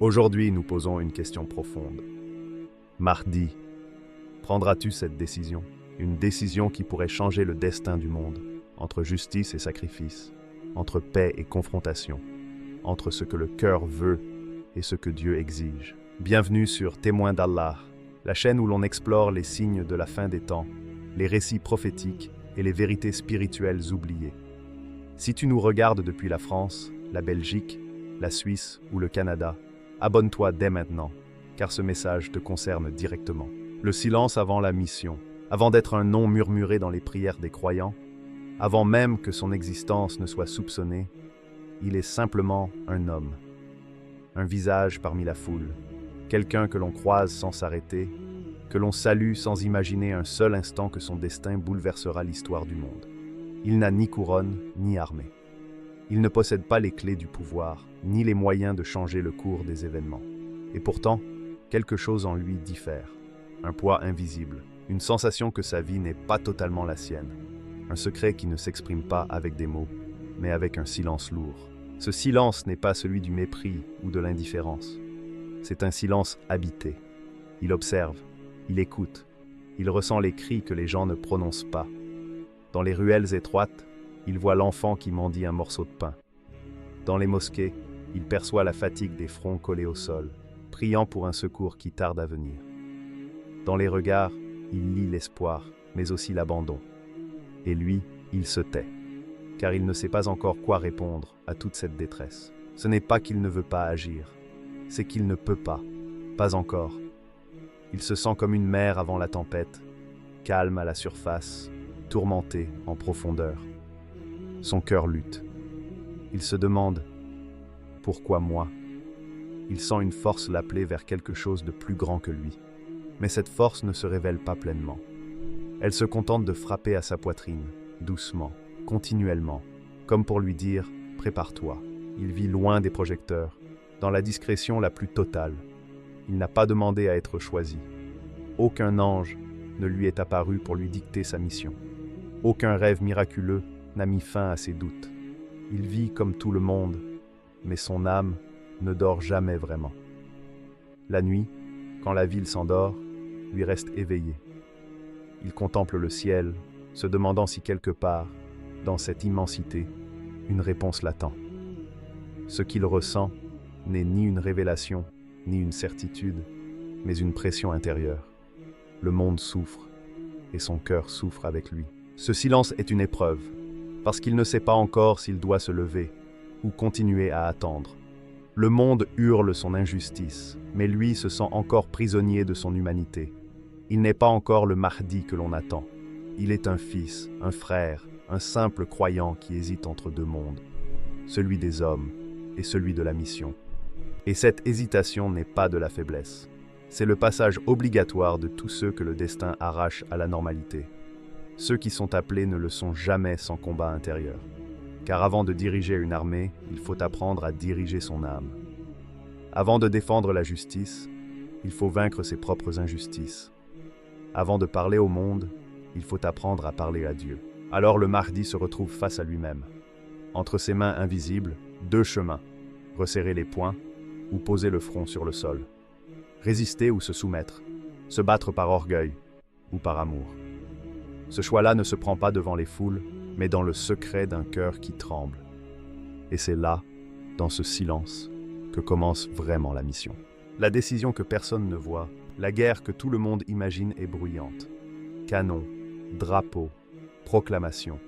Aujourd'hui, nous posons une question profonde. Mahdi, prendras-tu cette décision? Une décision qui pourrait changer le destin du monde, entre justice et sacrifice, entre paix et confrontation, entre ce que le cœur veut et ce que Dieu exige. Bienvenue sur Témoins d'Allah, la chaîne où l'on explore les signes de la fin des temps, les récits prophétiques et les vérités spirituelles oubliées. Si tu nous regardes depuis la France, la Belgique, la Suisse ou le Canada, abonne-toi dès maintenant, car ce message te concerne directement. Le silence avant la mission, avant d'être un nom murmuré dans les prières des croyants, avant même que son existence ne soit soupçonnée, il est simplement un homme, un visage parmi la foule, quelqu'un que l'on croise sans s'arrêter, que l'on salue sans imaginer un seul instant que son destin bouleversera l'histoire du monde. Il n'a ni couronne, ni armée. Il ne possède pas les clés du pouvoir, ni les moyens de changer le cours des événements. Et pourtant, quelque chose en lui diffère. Un poids invisible, une sensation que sa vie n'est pas totalement la sienne. Un secret qui ne s'exprime pas avec des mots, mais avec un silence lourd. Ce silence n'est pas celui du mépris ou de l'indifférence. C'est un silence habité. Il observe, il écoute, il ressent les cris que les gens ne prononcent pas. Dans les ruelles étroites, il voit l'enfant qui mendie un morceau de pain. Dans les mosquées, il perçoit la fatigue des fronts collés au sol, priant pour un secours qui tarde à venir. Dans les regards, il lit l'espoir, mais aussi l'abandon. Et lui, il se tait, car il ne sait pas encore quoi répondre à toute cette détresse. Ce n'est pas qu'il ne veut pas agir, c'est qu'il ne peut pas encore. Il se sent comme une mer avant la tempête, calme à la surface, tourmenté en profondeur. Son cœur lutte. Il se demande « Pourquoi moi ?» Il sent une force l'appeler vers quelque chose de plus grand que lui. Mais cette force ne se révèle pas pleinement. Elle se contente de frapper à sa poitrine, doucement, continuellement, comme pour lui dire « Prépare-toi ». Il vit loin des projecteurs, dans la discrétion la plus totale. Il n'a pas demandé à être choisi. Aucun ange ne lui est apparu pour lui dicter sa mission. Aucun rêve miraculeux n'a mis fin à ses doutes. Il vit comme tout le monde, mais son âme ne dort jamais vraiment. La nuit, quand la ville s'endort, lui reste éveillé. Il contemple le ciel, se demandant si quelque part, dans cette immensité, une réponse l'attend. Ce qu'il ressent n'est ni une révélation, ni une certitude, mais une pression intérieure. Le monde souffre, et son cœur souffre avec lui. Ce silence est une épreuve, parce qu'il ne sait pas encore s'il doit se lever ou continuer à attendre. Le monde hurle son injustice, mais lui se sent encore prisonnier de son humanité. Il n'est pas encore le Mahdi que l'on attend. Il est un fils, un frère, un simple croyant qui hésite entre deux mondes, celui des hommes et celui de la mission. Et cette hésitation n'est pas de la faiblesse. C'est le passage obligatoire de tous ceux que le destin arrache à la normalité. Ceux qui sont appelés ne le sont jamais sans combat intérieur. Car avant de diriger une armée, il faut apprendre à diriger son âme. Avant de défendre la justice, il faut vaincre ses propres injustices. Avant de parler au monde, il faut apprendre à parler à Dieu. Alors le Mahdi se retrouve face à lui-même. Entre ses mains invisibles, deux chemins, resserrer les poings ou poser le front sur le sol. Résister ou se soumettre, se battre par orgueil ou par amour. Ce choix-là ne se prend pas devant les foules, mais dans le secret d'un cœur qui tremble. Et c'est là, dans ce silence, que commence vraiment la mission. La décision que personne ne voit, la guerre que tout le monde imagine est bruyante. Canons, drapeaux, proclamations.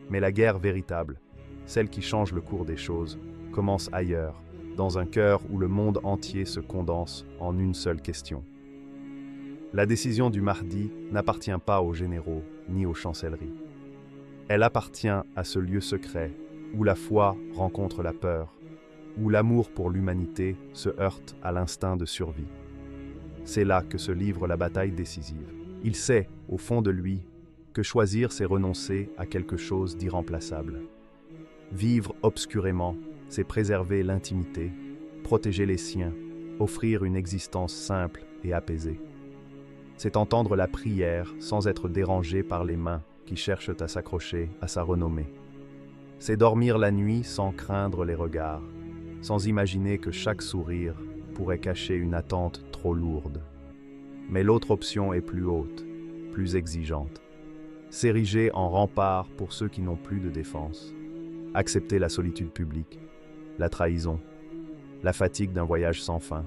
Mais la guerre véritable, celle qui change le cours des choses, commence ailleurs, dans un cœur où le monde entier se condense en une seule question. La décision du Mahdi n'appartient pas aux généraux ni aux chancelleries. Elle appartient à ce lieu secret où la foi rencontre la peur, où l'amour pour l'humanité se heurte à l'instinct de survie. C'est là que se livre la bataille décisive. Il sait, au fond de lui, que choisir c'est renoncer à quelque chose d'irremplaçable. Vivre obscurément, c'est préserver l'intimité, protéger les siens, offrir une existence simple et apaisée. C'est entendre la prière sans être dérangé par les mains qui cherchent à s'accrocher à sa renommée. C'est dormir la nuit sans craindre les regards, sans imaginer que chaque sourire pourrait cacher une attente trop lourde. Mais l'autre option est plus haute, plus exigeante. S'ériger en rempart pour ceux qui n'ont plus de défense. Accepter la solitude publique, la trahison, la fatigue d'un voyage sans fin.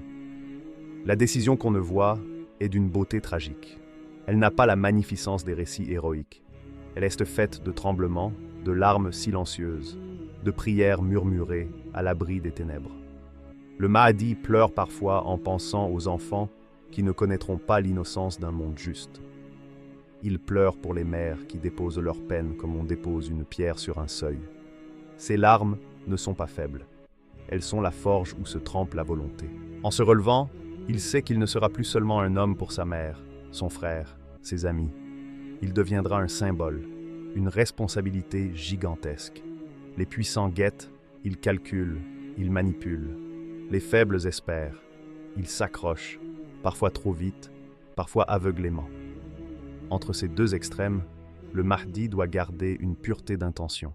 La décision qu'on ne voit est d'une beauté tragique. Elle n'a pas la magnificence des récits héroïques. Elle est faite de tremblements, de larmes silencieuses, de prières murmurées à l'abri des ténèbres. Le Mahdi pleure parfois en pensant aux enfants qui ne connaîtront pas l'innocence d'un monde juste. Il pleure pour les mères qui déposent leur peine comme on dépose une pierre sur un seuil. Ces larmes ne sont pas faibles. Elles sont la forge où se trempe la volonté. En se relevant, il sait qu'il ne sera plus seulement un homme pour sa mère, son frère, ses amis. Il deviendra un symbole, une responsabilité gigantesque. Les puissants guettent, ils calculent, ils manipulent. Les faibles espèrent, ils s'accrochent, parfois trop vite, parfois aveuglément. Entre ces deux extrêmes, le Mahdi doit garder une pureté d'intention,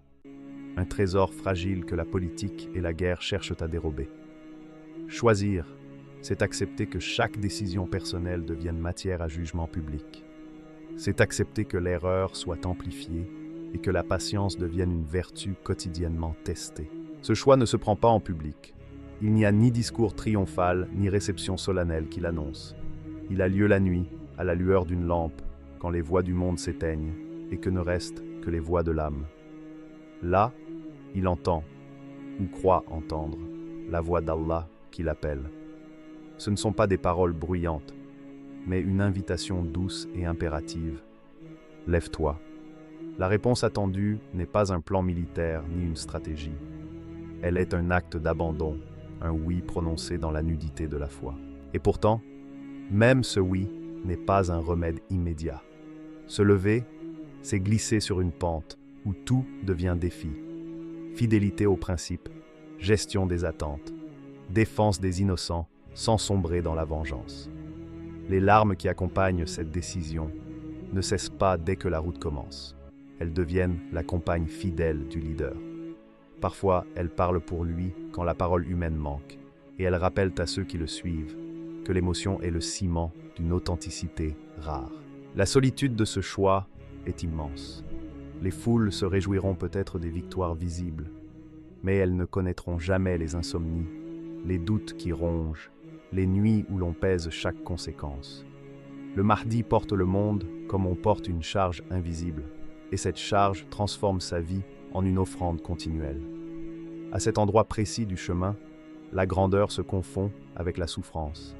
un trésor fragile que la politique et la guerre cherchent à dérober. Choisir, c'est accepter que chaque décision personnelle devienne matière à jugement public. C'est accepter que l'erreur soit amplifiée et que la patience devienne une vertu quotidiennement testée. Ce choix ne se prend pas en public. Il n'y a ni discours triomphal, ni réception solennelle qui l'annonce. Il a lieu la nuit, à la lueur d'une lampe, quand les voix du monde s'éteignent et que ne restent que les voix de l'âme. Là, il entend, ou croit entendre, la voix d'Allah qui l'appelle. Ce ne sont pas des paroles bruyantes, mais une invitation douce et impérative. Lève-toi. La réponse attendue n'est pas un plan militaire ni une stratégie. Elle est un acte d'abandon, un oui prononcé dans la nudité de la foi. Et pourtant, même ce oui n'est pas un remède immédiat. Se lever, c'est glisser sur une pente où tout devient défi. Fidélité aux principes, gestion des attentes, défense des innocents sans sombrer dans la vengeance. Les larmes qui accompagnent cette décision ne cessent pas dès que la route commence. Elles deviennent la compagne fidèle du leader. Parfois, elles parlent pour lui quand la parole humaine manque, et elles rappellent à ceux qui le suivent que l'émotion est le ciment d'une authenticité rare. La solitude de ce choix est immense. Les foules se réjouiront peut-être des victoires visibles, mais elles ne connaîtront jamais les insomnies, les doutes qui rongent, les nuits où l'on pèse chaque conséquence. Le Mahdi porte le monde comme on porte une charge invisible, et cette charge transforme sa vie en une offrande continuelle. À cet endroit précis du chemin, la grandeur se confond avec la souffrance,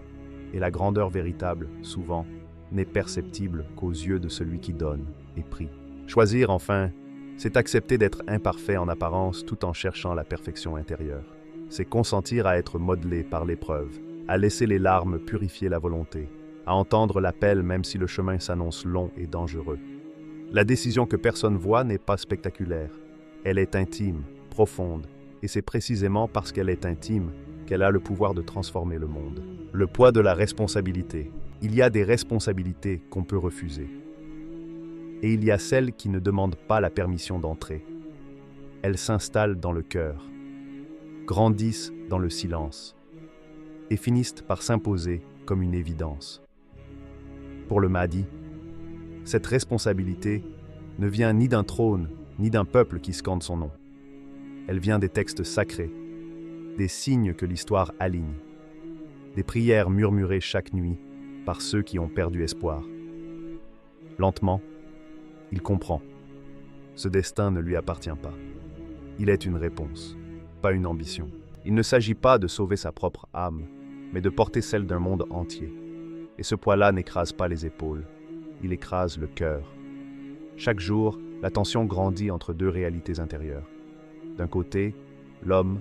et la grandeur véritable, souvent, n'est perceptible qu'aux yeux de celui qui donne et prie. Choisir, enfin, c'est accepter d'être imparfait en apparence tout en cherchant la perfection intérieure. C'est consentir à être modelé par l'épreuve, à laisser les larmes purifier la volonté, à entendre l'appel même si le chemin s'annonce long et dangereux. La décision que personne voit n'est pas spectaculaire. Elle est intime, profonde, et c'est précisément parce qu'elle est intime qu'elle a le pouvoir de transformer le monde. Le poids de la responsabilité. Il y a des responsabilités qu'on peut refuser. Et il y a celles qui ne demandent pas la permission d'entrer. Elles s'installent dans le cœur, grandissent dans le silence, et finissent par s'imposer comme une évidence. Pour le Mahdi, cette responsabilité ne vient ni d'un trône, ni d'un peuple qui scande son nom. Elle vient des textes sacrés, des signes que l'histoire aligne, des prières murmurées chaque nuit par ceux qui ont perdu espoir. Lentement, il comprend. Ce destin ne lui appartient pas. Il est une réponse, pas une ambition. Il ne s'agit pas de sauver sa propre âme, mais de porter celle d'un monde entier. Et ce poids-là n'écrase pas les épaules, il écrase le cœur. Chaque jour, la tension grandit entre deux réalités intérieures. D'un côté, l'homme,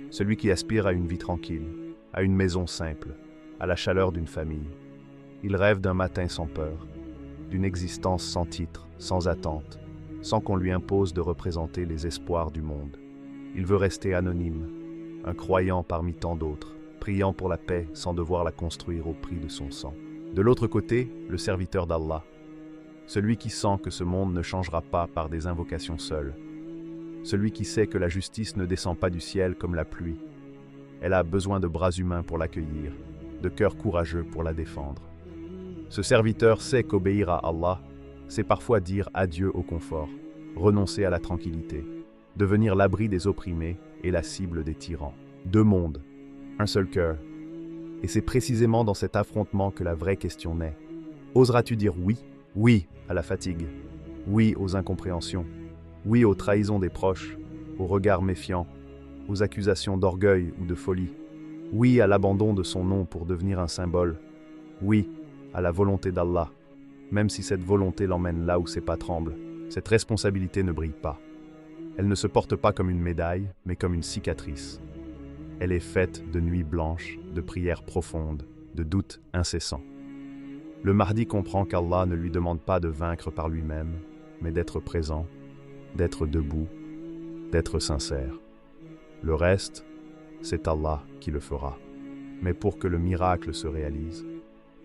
celui qui aspire à une vie tranquille, à une maison simple, à la chaleur d'une famille. Il rêve d'un matin sans peur, d'une existence sans titre, sans attente, sans qu'on lui impose de représenter les espoirs du monde. Il veut rester anonyme, un croyant parmi tant d'autres, priant pour la paix sans devoir la construire au prix de son sang. De l'autre côté, le serviteur d'Allah, celui qui sent que ce monde ne changera pas par des invocations seules, celui qui sait que la justice ne descend pas du ciel comme la pluie, Elle a besoin de bras humains pour l'accueillir, de cœurs courageux pour la défendre. Ce serviteur sait qu'obéir à Allah, c'est parfois dire adieu au confort, renoncer à la tranquillité, devenir l'abri des opprimés et la cible des tyrans. Deux mondes, un seul cœur. Et c'est précisément dans cet affrontement que la vraie question naît. Oseras-tu dire oui? Oui à la fatigue. Oui aux incompréhensions. Oui aux trahisons des proches, aux regards méfiants, aux accusations d'orgueil ou de folie. Oui à l'abandon de son nom pour devenir un symbole. Oui à la volonté d'Allah, même si cette volonté l'emmène là où ses pas tremblent. Cette responsabilité ne brille pas. Elle ne se porte pas comme une médaille, mais comme une cicatrice. Elle est faite de nuits blanches, de prières profondes, de doutes incessants. Le Mahdi comprend qu'Allah ne lui demande pas de vaincre par lui-même, mais d'être présent, d'être debout, d'être sincère. Le reste, c'est Allah qui le fera. Mais pour que le miracle se réalise,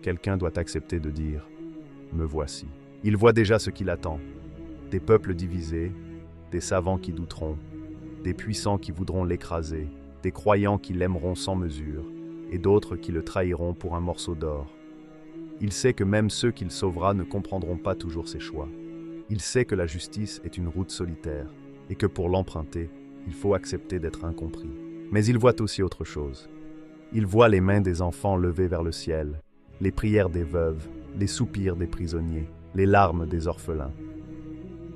quelqu'un doit accepter de dire « Me voici ». Il voit déjà ce qui l'attend. Des peuples divisés, des savants qui douteront, des puissants qui voudront l'écraser, des croyants qui l'aimeront sans mesure, et d'autres qui le trahiront pour un morceau d'or. Il sait que même ceux qu'il sauvera ne comprendront pas toujours ses choix. Il sait que la justice est une route solitaire, et que pour l'emprunter, il faut accepter d'être incompris. Mais il voit aussi autre chose. Il voit les mains des enfants levées vers le ciel, les prières des veuves, les soupirs des prisonniers, les larmes des orphelins.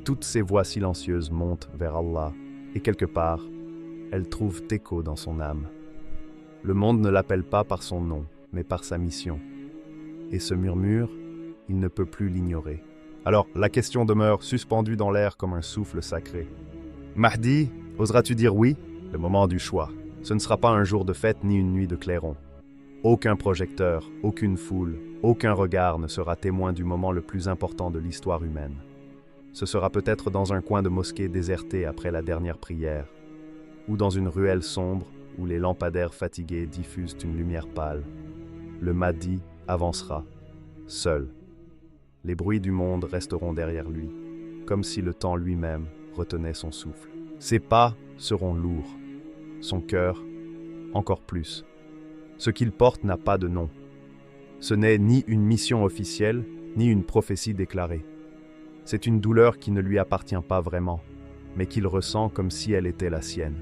Toutes ces voix silencieuses montent vers Allah, et quelque part, elles trouvent écho dans son âme. Le monde ne l'appelle pas par son nom, mais par sa mission. Et ce murmure, il ne peut plus l'ignorer. Alors, la question demeure suspendue dans l'air comme un souffle sacré. Mahdi, oseras-tu dire oui? Le moment du choix. Ce ne sera pas un jour de fête ni une nuit de clairon. Aucun projecteur, aucune foule, aucun regard ne sera témoin du moment le plus important de l'histoire humaine. Ce sera peut-être dans un coin de mosquée déserté après la dernière prière, ou dans une ruelle sombre où les lampadaires fatigués diffusent une lumière pâle. Le Mahdi avancera, seul. Les bruits du monde resteront derrière lui, comme si le temps lui-même retenait son souffle. Ses pas seront lourds, son cœur encore plus. Ce qu'il porte n'a pas de nom. Ce n'est ni une mission officielle, ni une prophétie déclarée. C'est une douleur qui ne lui appartient pas vraiment, mais qu'il ressent comme si elle était la sienne.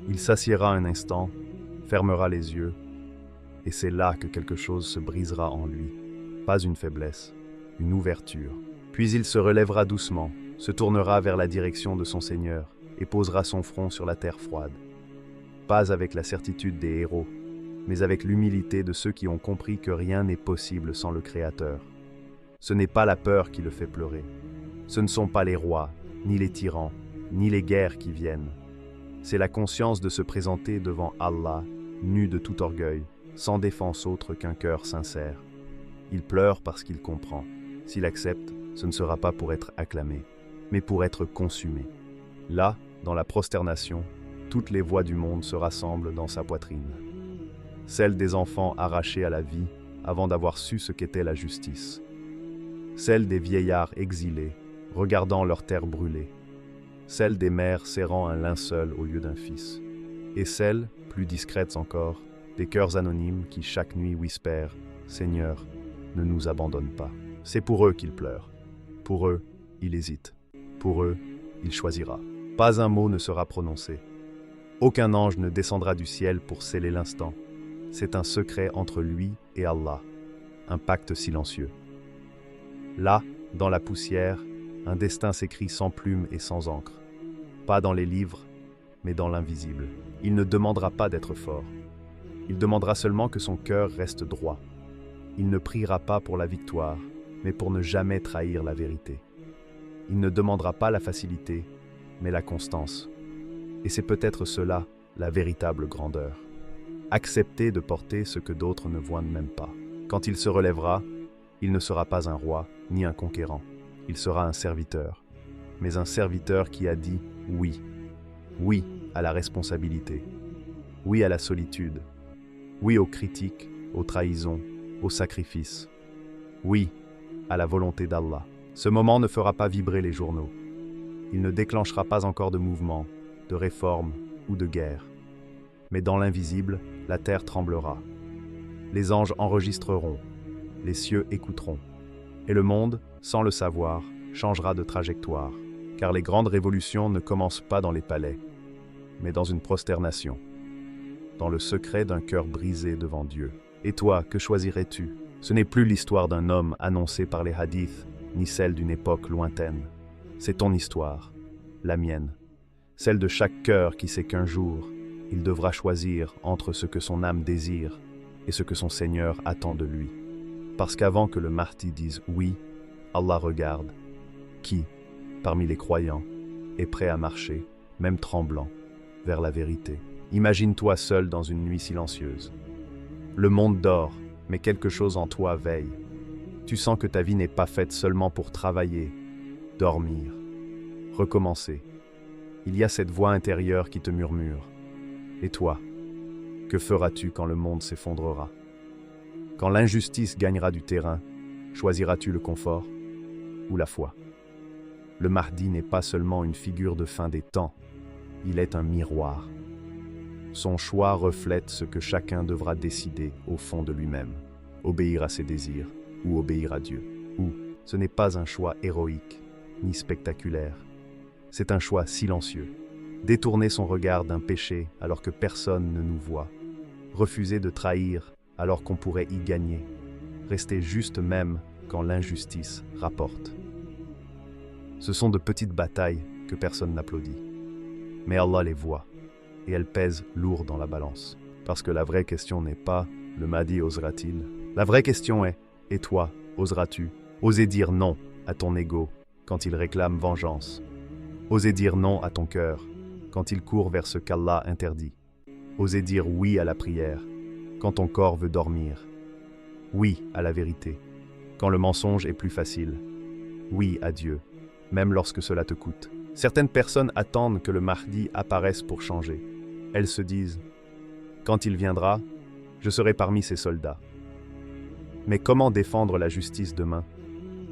Il s'assiera un instant, fermera les yeux, et c'est là que quelque chose se brisera en lui. Pas une faiblesse, une ouverture. Puis il se relèvera doucement, se tournera vers la direction de son Seigneur et posera son front sur la terre froide. Pas avec la certitude des héros, mais avec l'humilité de ceux qui ont compris que rien n'est possible sans le Créateur. Ce n'est pas la peur qui le fait pleurer. Ce ne sont pas les rois, ni les tyrans, ni les guerres qui viennent. C'est la conscience de se présenter devant Allah, nu de tout orgueil, sans défense autre qu'un cœur sincère. Il pleure parce qu'il comprend. S'il accepte, ce ne sera pas pour être acclamé, mais pour être consumé. Là, dans la prosternation, toutes les voix du monde se rassemblent dans sa poitrine. Celles des enfants arrachés à la vie avant d'avoir su ce qu'était la justice. Celles des vieillards exilés, regardant leur terre brûlée. Celles des mères serrant un linceul au lieu d'un fils. Et celles, plus discrètes encore, des cœurs anonymes qui chaque nuit whispèrent « Seigneur, ne nous abandonne pas ». C'est pour eux qu'il pleure. Pour eux, il hésite. Pour eux, il choisira. Pas un mot ne sera prononcé. Aucun ange ne descendra du ciel pour sceller l'instant. C'est un secret entre lui et Allah, un pacte silencieux. Là, dans la poussière, un destin s'écrit sans plume et sans encre. Pas dans les livres, mais dans l'invisible. Il ne demandera pas d'être fort. Il demandera seulement que son cœur reste droit. Il ne priera pas pour la victoire, mais pour ne jamais trahir la vérité. Il ne demandera pas la facilité, mais la constance. Et c'est peut-être cela, la véritable grandeur. Accepter de porter ce que d'autres ne voient même pas. Quand il se relèvera, il ne sera pas un roi, ni un conquérant. Il sera un serviteur. Mais un serviteur qui a dit oui. Oui à la responsabilité. Oui à la solitude. Oui aux critiques, aux trahisons, aux sacrifices. Oui à la volonté d'Allah. Ce moment ne fera pas vibrer les journaux. Il ne déclenchera pas encore de mouvement, de réforme ou de guerre. Mais dans l'invisible, la terre tremblera. Les anges enregistreront, les cieux écouteront. Et le monde, sans le savoir, changera de trajectoire. Car les grandes révolutions ne commencent pas dans les palais, mais dans une prosternation, dans le secret d'un cœur brisé devant Dieu. Et toi, que choisirais-tu? Ce n'est plus l'histoire d'un homme annoncée par les hadiths, ni celle d'une époque lointaine. C'est ton histoire, la mienne, celle de chaque cœur qui sait qu'un jour, il devra choisir entre ce que son âme désire et ce que son Seigneur attend de lui. Parce qu'avant que le Mahdi dise oui, Allah regarde. Qui, parmi les croyants, est prêt à marcher, même tremblant, vers la vérité? Imagine-toi seul dans une nuit silencieuse. Le monde dort, mais quelque chose en toi veille. Tu sens que ta vie n'est pas faite seulement pour travailler, dormir, recommencer. Il y a cette voix intérieure qui te murmure. Et toi, que feras-tu quand le monde s'effondrera? Quand l'injustice gagnera du terrain, choisiras-tu le confort ou la foi? Le Mahdi n'est pas seulement une figure de fin des temps, il est un miroir. Son choix reflète ce que chacun devra décider au fond de lui-même, obéir à ses désirs ou obéir à Dieu. Ou, ce n'est pas un choix héroïque, ni spectaculaire, c'est un choix silencieux. Détourner son regard d'un péché alors que personne ne nous voit, refuser de trahir alors qu'on pourrait y gagner, rester juste même quand l'injustice rapporte. Ce sont de petites batailles que personne n'applaudit, mais Allah les voit, et elles pèsent lourd dans la balance. Parce que la vraie question n'est pas « le Mahdi osera-t-il ?» La vraie question est « et toi, oseras-tu oser dire non à ton ego quand il réclame vengeance? Oser dire non à ton cœur quand il court vers ce qu'Allah interdit? Oser dire oui à la prière quand ton corps veut dormir? Oui à la vérité quand le mensonge est plus facile? Oui à Dieu, même lorsque cela te coûte. Certaines personnes attendent que le Mahdi apparaisse pour changer. Elles se disent « Quand il viendra, je serai parmi ses soldats. » Mais comment défendre la justice demain,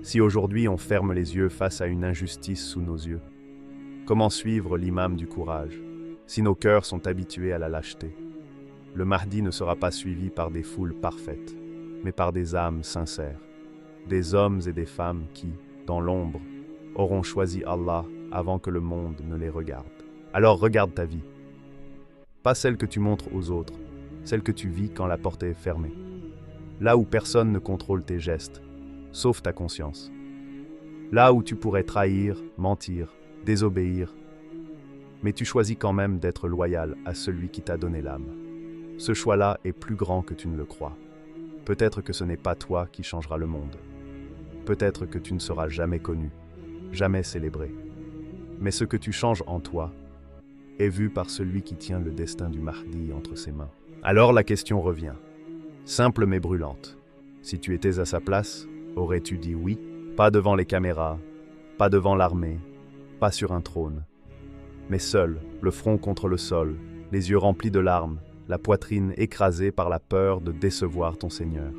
si aujourd'hui on ferme les yeux face à une injustice sous nos yeux? Comment suivre l'imam du courage, si nos cœurs sont habitués à la lâcheté? Le Mahdi ne sera pas suivi par des foules parfaites, mais par des âmes sincères, des hommes et des femmes qui, dans l'ombre, auront choisi Allah avant que le monde ne les regarde. Alors regarde ta vie. Pas celle que tu montres aux autres, celle que tu vis quand la porte est fermée. Là où personne ne contrôle tes gestes, sauf ta conscience. Là où tu pourrais trahir, mentir, désobéir, mais tu choisis quand même d'être loyal à celui qui t'a donné l'âme. Ce choix-là est plus grand que tu ne le crois. Peut-être que ce n'est pas toi qui changeras le monde. Peut-être que tu ne seras jamais connu, jamais célébré. Mais ce que tu changes en toi est vu par celui qui tient le destin du Mahdi entre ses mains. Alors la question revient, simple mais brûlante. Si tu étais à sa place, aurais-tu dit oui? Pas devant les caméras, pas devant l'armée, pas sur un trône, mais seul, le front contre le sol, les yeux remplis de larmes, la poitrine écrasée par la peur de décevoir ton Seigneur.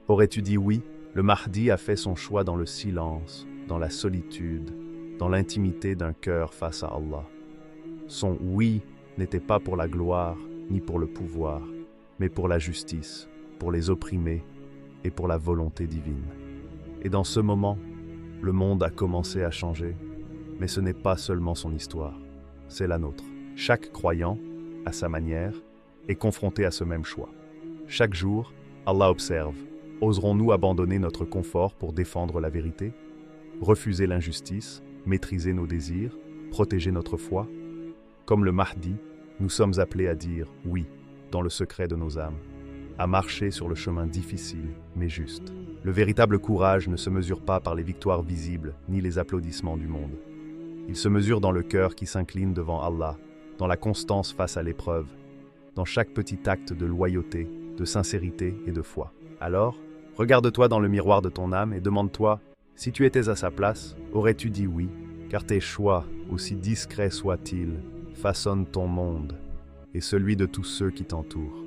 Aurais-tu dit oui? Le Mahdi a fait son choix dans le silence, dans la solitude, dans l'intimité d'un cœur face à Allah. Son oui n'était pas pour la gloire ni pour le pouvoir, mais pour la justice, pour les opprimés et pour la volonté divine. Et dans ce moment, le monde a commencé à changer, mais ce n'est pas seulement son histoire, c'est la nôtre. Chaque croyant, à sa manière, est confronté à ce même choix. Chaque jour, Allah observe. Oserons-nous abandonner notre confort pour défendre la vérité? Refuser l'injustice, maîtriser nos désirs, protéger notre foi? Comme le Mahdi, nous sommes appelés à dire oui, dans le secret de nos âmes, à marcher sur le chemin difficile, mais juste. Le véritable courage ne se mesure pas par les victoires visibles, ni les applaudissements du monde. Il se mesure dans le cœur qui s'incline devant Allah, dans la constance face à l'épreuve, dans chaque petit acte de loyauté, de sincérité et de foi. Alors, regarde-toi dans le miroir de ton âme et demande-toi, si tu étais à sa place, aurais-tu dit oui? Car tes choix, aussi discrets soient-ils, façonnent ton monde et celui de tous ceux qui t'entourent.